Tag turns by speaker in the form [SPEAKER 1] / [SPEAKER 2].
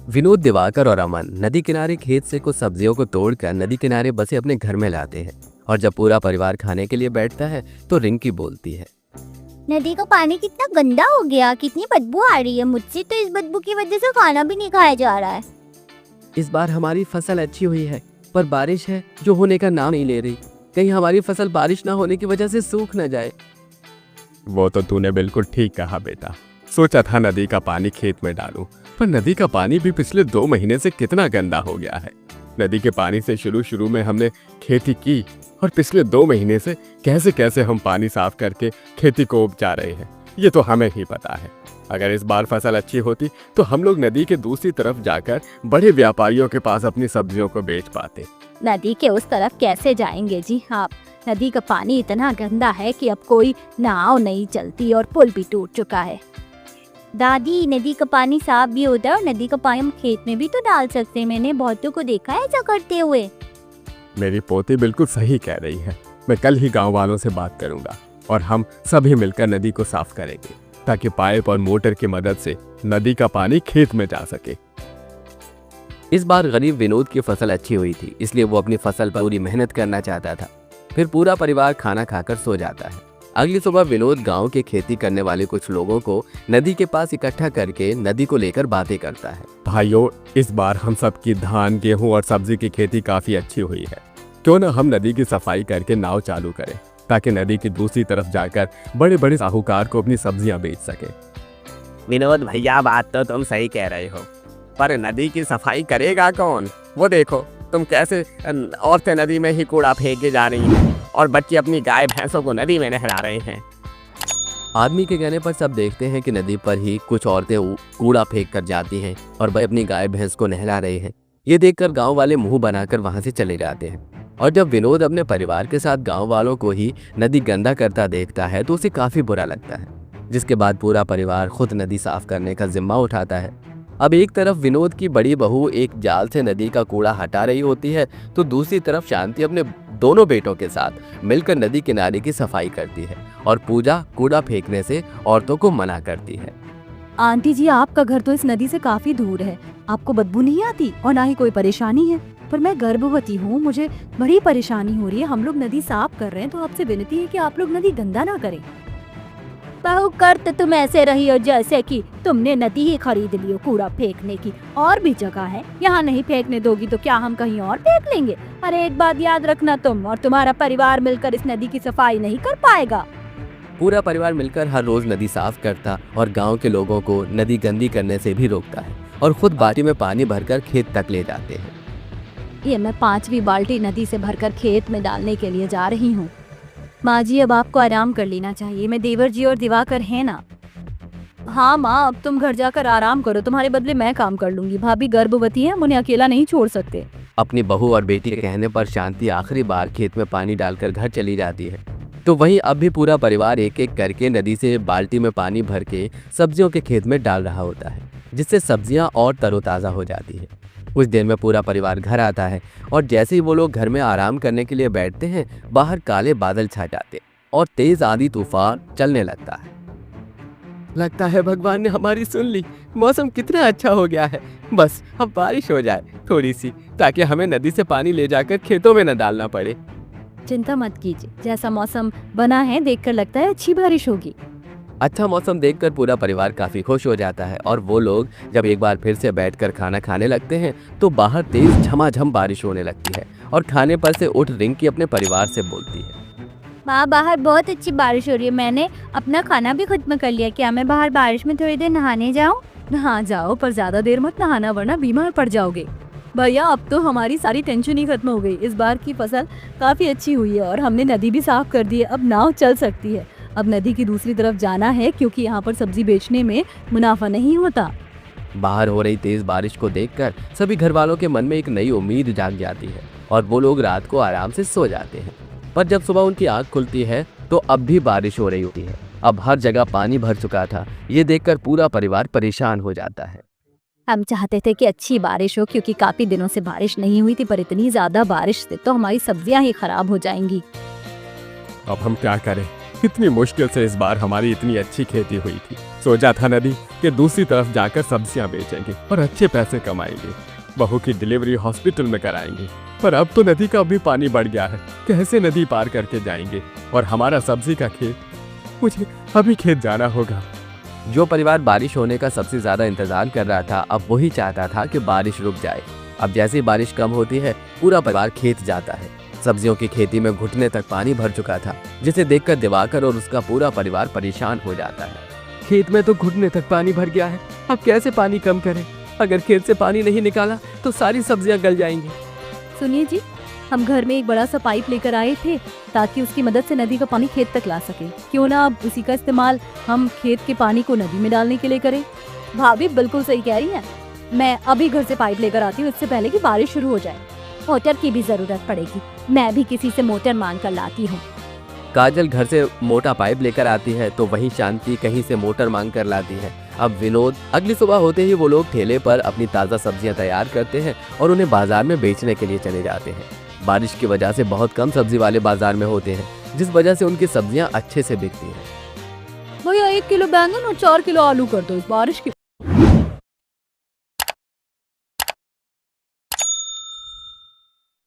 [SPEAKER 1] विनोद, दिवाकर और अमन नदी किनारे खेत से कुछ सब्जियों को तोड़कर नदी किनारे बसे अपने घर में लाते हैं। और जब पूरा परिवार खाने के लिए बैठता है तो रिंकी बोलती है,
[SPEAKER 2] नदी का पानी कितना गंदा हो गया, कितनी बदबू आ रही है। मुझसे तो इस बदबू की वजह से खाना भी नहीं खाया जा रहा है।
[SPEAKER 1] इस बार हमारी फसल अच्छी हुई है, पर बारिश है जो होने का नाम नहीं ले रही। कहीं हमारी फसल बारिश ना होने की वजह से सूख न जाए।
[SPEAKER 3] वो तो तूने बिल्कुल ठीक कहा बेटा। सोचा था नदी का पानी खेत में डालूं, पर नदी का पानी भी पिछले 2 महीने से कितना गंदा हो गया है। नदी के पानी से शुरू में हमने खेती की और पिछले 2 महीने से कैसे कैसे हम पानी साफ करके खेती को उपजा रहे हैं, ये तो हमें ही पता है। अगर इस बार फसल अच्छी होती तो हम लोग नदी के दूसरी तरफ जाकर बड़े व्यापारियों के पास अपनी सब्जियों को बेच पाते।
[SPEAKER 2] नदी के उस तरफ कैसे जाएंगे जी आप? नदी का पानी इतना गंदा है कि अब कोई नाव नहीं चलती और पुल भी टूट चुका है। दादी, नदी का पानी साफ भी होता है और नदी का पानी हम खेत में भी तो डाल सकते हैं। मैंने बहुतों को देखा है ऐसा करते हुए।
[SPEAKER 3] मेरी पोती बिल्कुल सही कह रही है। मैं कल ही गांव वालों से बात करूंगा और हम सभी मिलकर नदी को साफ करेंगे ताकि पाइप और मोटर की मदद से नदी का पानी खेत में जा सके।
[SPEAKER 1] इस बार गरीब विनोद की फसल अच्छी हुई थी, इसलिए वो अपनी फसल पर पूरी मेहनत करना चाहता था। फिर पूरा परिवार खाना खाकर सो जाता है। अगली सुबह विनोद गांव के खेती करने वाले कुछ लोगों को नदी के पास इकट्ठा करके नदी को लेकर बातें करता है।
[SPEAKER 3] भाइयों, इस बार हम सबकी धान, गेहूं और सब्जी की खेती काफी अच्छी हुई है। क्यों ना हम नदी की सफाई करके नाव चालू करें ताकि नदी की दूसरी तरफ जाकर बड़े बड़े साहूकार को अपनी सब्जियां बेच सके।
[SPEAKER 4] विनोद भैया, बात तो तुम सही कह रहे हो, पर नदी की सफाई करेगा कौन? वो देखो तुम कैसे औरतें नदी में ही कूड़ा फेंके जा रही हैं और बच्चे अपनी गाय भैंसों को नदी में नहला रहे हैं।
[SPEAKER 1] आदमी के कहने पर सब देखते हैं कि नदी पर ही कुछ औरतें कूड़ा फेंक कर जाती हैं और वह अपनी गाय भैंस को नहला रहे हैं। ये देखकर गांव वाले मुंह बनाकर वहां से चले जाते हैं। और जब विनोद अपने परिवार के साथ गांव वालों को ही नदी गंदा करता देखता है तो उसे काफी बुरा लगता है, जिसके बाद पूरा परिवार खुद नदी साफ करने का जिम्मा उठाता है। अब एक तरफ विनोद की बड़ी बहू एक जाल से नदी का कूड़ा हटा रही होती है तो दूसरी तरफ शांति अपने दोनों बेटों के साथ मिलकर नदी किनारे की सफाई करती है और पूजा कूड़ा फेंकने से औरतों को मना करती है।
[SPEAKER 5] आंटी जी, आपका घर तो इस नदी से काफी दूर है, आपको बदबू नहीं आती और ना ही कोई परेशानी है। पर मैं गर्भवती हूँ, मुझे बड़ी परेशानी हो रही है। हम लोग नदी साफ कर रहे हैं तो आपसे विनती है कि आप लोग नदी गंदा ना करें।
[SPEAKER 2] बहू, कर तो तुम ऐसे रही हो जैसे कि तुमने नदी ही खरीद ली हो कूड़ा फेंकने की। और भी जगह है, यहाँ नहीं फेंकने दोगी तो क्या हम कहीं और फेंक लेंगे? अरे एक बात याद रखना, तुम और तुम्हारा परिवार मिलकर इस नदी की सफाई नहीं कर पाएगा।
[SPEAKER 1] पूरा परिवार मिलकर हर रोज नदी साफ करता और गांव के लोगों को नदी गंदी करने से भी रोकता है और खुद बाल्टी में पानी भरकर खेत तक ले जाते हैं।
[SPEAKER 5] ये मैं 5वीं बाल्टी नदी से भरकर खेत में डालने के लिए जा रही हूँ। माँ जी, अब आपको आराम कर लेना चाहिए। मैं देवर जी और दिवाकर है ना। हाँ माँ, अब तुम घर जाकर आराम करो, तुम्हारे बदले मैं काम कर लूंगी। भाभी गर्भवती है, हम उन्हें अकेला नहीं छोड़ सकते।
[SPEAKER 1] अपनी बहू और बेटी के कहने पर शांति आखिरी बार खेत में पानी डालकर घर चली जाती है। तो वहीं अब भी पूरा परिवार एक एक करके नदी से बाल्टी में पानी भर के सब्जियों के खेत में डाल रहा होता है, जिससे सब्जियां और तरोताज़ा हो जाती है। कुछ देर में पूरा परिवार घर आता है और जैसे ही वो लोग घर में आराम करने के लिए बैठते हैं, बाहर काले बादल छा जाते और तेज आंधी तूफान चलने लगता है। लगता है भगवान ने हमारी सुन ली। मौसम कितना अच्छा हो गया है। बस अब बारिश हो जाए थोड़ी सी, ताकि हमें नदी से पानी ले जाकर खेतों में न डालना पड़े।
[SPEAKER 5] चिंता मत कीजिए, जैसा मौसम बना है देखकर लगता है अच्छी बारिश होगी।
[SPEAKER 1] अच्छा मौसम देखकर पूरा परिवार काफी खुश हो जाता है और वो लोग जब एक बार फिर से बैठकर खाना खाने लगते हैं तो बाहर तेज झमाझम बारिश होने लगती है और खाने पर से उठ रिंकी अपने परिवार से बोलती है,
[SPEAKER 2] माँ, बाहर बहुत अच्छी बारिश हो रही है। मैंने अपना खाना भी खत्म कर लिया। क्या मैं बाहर बारिश में थोड़ी देर नहाने जाऊँ?
[SPEAKER 5] हाँ जाओ, पर ज्यादा देर मत नहाना वरना बीमार पड़ जाओगे। भैया, अब तो हमारी सारी टेंशन ही खत्म हो गई। इस बार की फसल काफी अच्छी हुई है और हमने नदी भी साफ कर दी है। अब नाव चल सकती है। अब नदी की दूसरी तरफ जाना है क्योंकि यहाँ पर सब्जी बेचने में मुनाफा नहीं होता।
[SPEAKER 1] बाहर हो रही तेज बारिश को देखकर सभी घर वालों के मन में एक नई उम्मीद जाग जाती है और वो लोग रात को आराम से सो जाते हैं। पर जब सुबह उनकी आंख खुलती है तो अब भी बारिश हो रही होती है। अब हर जगह पानी भर चुका था। ये देखकर पूरा परिवार परेशान हो जाता है।
[SPEAKER 5] हम चाहते थे कि अच्छी बारिश हो क्योंकि काफी दिनों से बारिश नहीं हुई थी, पर इतनी ज्यादा बारिश से तो हमारी सब्जियां ही खराब हो जाएंगी।
[SPEAKER 3] अब हम क्या करें? इतनी मुश्किल से इस बार हमारी इतनी अच्छी खेती हुई थी। सोचा था नदी के दूसरी तरफ जाकर सब्जियां बेचेंगे और अच्छे पैसे कमाएंगे, बहू की डिलीवरी हॉस्पिटल में कराएंगे। पर अब तो नदी का भी पानी बढ़ गया है, कैसे नदी पार करके जाएंगे? और हमारा सब्जी का खेत, मुझे अभी खेत जाना होगा।
[SPEAKER 1] जो परिवार बारिश होने का सबसे ज्यादा इंतजार कर रहा था, अब वही चाहता था कि बारिश रुक जाए। अब जैसे ही बारिश कम होती है, पूरा परिवार खेत जाता है। सब्जियों की खेती में घुटने तक पानी भर चुका था, जिसे देखकर दिवाकर और उसका पूरा परिवार परेशान हो जाता है। खेत में तो घुटने तक पानी भर गया है, अब कैसे पानी कम करें? अगर खेत से पानी नहीं निकाला तो सारी सब्जियां गल जाएंगी।
[SPEAKER 5] सुनिए जी, हम घर में एक बड़ा सा पाइप लेकर आए थे ताकि उसकी मदद से नदी का पानी खेत तक ला सके। क्यों ना अब उसी का इस्तेमाल हम खेत के पानी को नदी में डालने के लिए करें। भाभी बिल्कुल सही कह रही हैं। मैं अभी घर से पाइप लेकर आती हूँ, इससे पहले कि बारिश शुरू हो जाए।
[SPEAKER 2] मोटर की भी जरूरत पड़ेगी, मैं भी किसी से मोटर मांग कर लाती हूँ।
[SPEAKER 1] काजल घर से मोटा पाइप लेकर आती है तो वही शांति कहीं से मोटर मांग कर लाती है। अब विनोद, अगली सुबह होते ही वो लोग ठेले पर अपनी ताज़ा सब्जियां तैयार करते हैं और उन्हें बाजार में बेचने के लिए चले जाते हैं। बारिश की वजह से बहुत कम सब्जी वाले बाजार में होते हैं, जिस वजह से उनकी सब्जियां अच्छे से बिकती हैं।
[SPEAKER 5] भैया 1 किलो बैंगन और 4 किलो आलू कर दो इस बारिश की।